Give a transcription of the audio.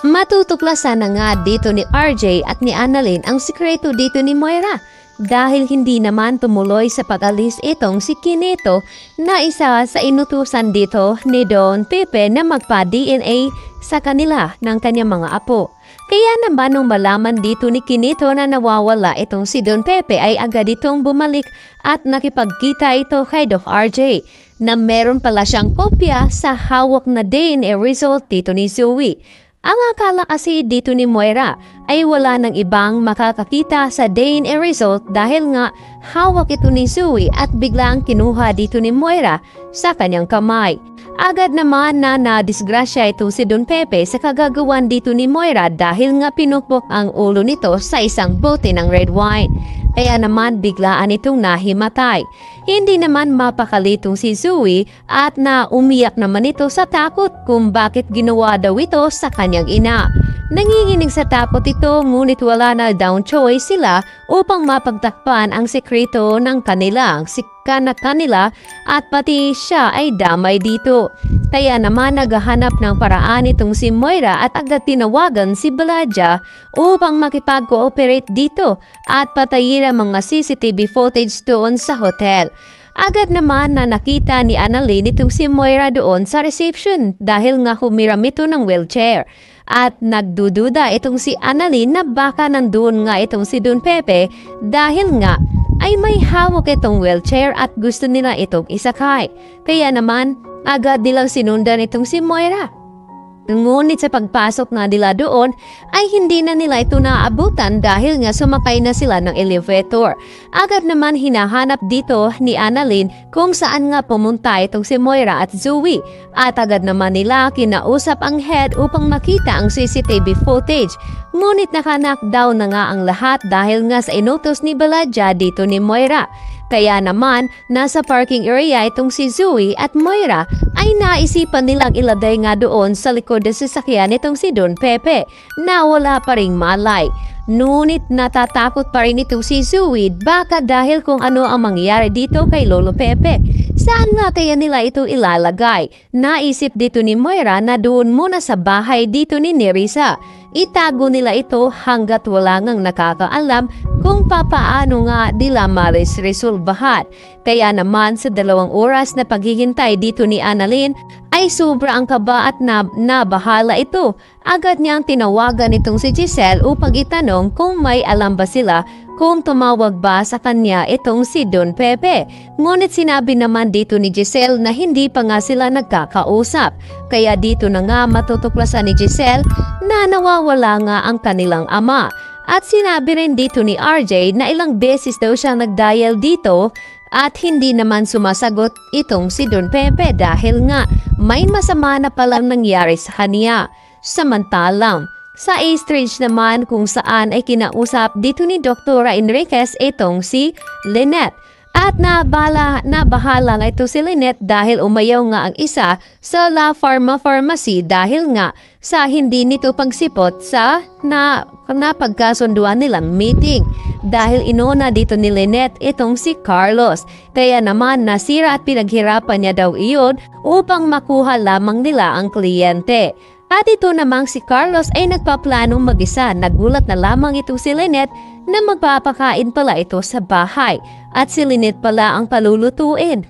Matutuklasan na nga dito ni RJ at ni Annalyn ang sikreto dito ni Moira dahil hindi naman tumuloy sa pag-alis itong si Kineto na isa sa inutusan dito ni Don Pepe na magpa-DNA sa kanila ng kanyang mga apo. Kaya naman nung malaman dito ni Kineto na nawawala itong si Don Pepe ay agad itong bumalik at nakipagkita ito kay Doc RJ na meron pala siyang kopya sa hawak na DNA result dito ni Zoe. Ang akala kasi dito ni Moira ay wala ng ibang makakakita sa DNA result dahil nga hawak ito ni Zoe at biglang kinuha dito ni Moira sa kanyang kamay. Agad naman na nadisgrasya ito si Don Pepe sa kagagawan dito ni Moira dahil nga pinukpok ang ulo nito sa isang bote ng red wine. Kaya naman biglaan itong nahimatay. Hindi naman mapakalitong si Zoe at umiyak naman ito sa takot kung bakit ginawa daw ito sa kanyang ina. Nanginginig sa takot ito ngunit wala na down choice sila upang mapagtakpan ang sekreto ng kanilang kanila at pati siya ay damay dito. Kaya naman naghahanap ng paraan itong si Moira at agad tinawagan si Balaja upang makipag-cooperate dito at patayin ang mga CCTV footage doon sa hotel. Agad naman na nakita ni Annalyn itong si Moira doon sa reception dahil nga humiram ito ng wheelchair. At nagdududa itong si Annalyn na baka nandun nga itong si Don Pepe dahil nga ay may hawak itong wheelchair at gusto nila itong isakay. Kaya naman agad nilang sinundan itong si Moira. Ngunit sa pagpasok na nila doon ay hindi na nila ito naaabutan dahil nga sumakay na sila ng elevator. Agad naman hinahanap dito ni Annalyn kung saan nga pumunta itong si Moira at Zoe. At agad naman nila kinausap ang head upang makita ang CCTV footage. Ngunit naka-knockdown na nga ang lahat dahil nga sa inutos ni Balaja dito ni Moira. Kaya naman, nasa parking area itong si Zoe at Moira ay naisipan nilang ilagay nga doon sa likod ng sasakyan itong si Don Pepe na wala pa ring malay. Ngunit natatakot pa rin itong si Zoe baka dahil kung ano ang mangyayari dito kay Lolo Pepe. Saan nga kaya nila ito ilalagay? Naisip dito ni Moira na doon muna sa bahay dito ni Nerissa. Itago nila ito hanggat wala ngang nakakaalam kung papaano nga nila maresolbahan. Kaya naman sa 2 oras na paghihintay dito ni Annalyn ay sobra ang kaba at nabahala ito. Agad niyang tinawagan itong si Giselle upang itanong kung may alam ba sila kung tumawag ba sa kanya itong si Don Pepe. Ngunit sinabi naman dito ni Giselle na hindi pa nga sila nagkakausap. Kaya dito na nga matutuklasan ni Giselle na nawawala nga ang kanilang ama. At sinabi rin dito ni RJ na ilang beses daw siya nagdial dito at hindi naman sumasagot itong si Don Pepe dahil nga may masama na palang nangyari sa kanya. Samantalang sa A-stage naman kung saan ay kinausap dito ni Dr. Enriquez itong si Lynette. At nabahala na ito si Lynette dahil umayaw nga ang isa sa La Pharma Pharmacy dahil nga sa hindi nito pagsipot sa napagkasunduan nilang meeting. Dahil inuna dito ni Lynette itong si Carlos. Kaya naman nasira at pinaghirapan niya daw iyon upang makuha lamang nila ang kliyente. At ito namang si Carlos ay nagpaplanong mag-isa. Nagulat na lamang itong si Lynette na magpapakain pala ito sa bahay. At si Lynette pala ang palulutuin.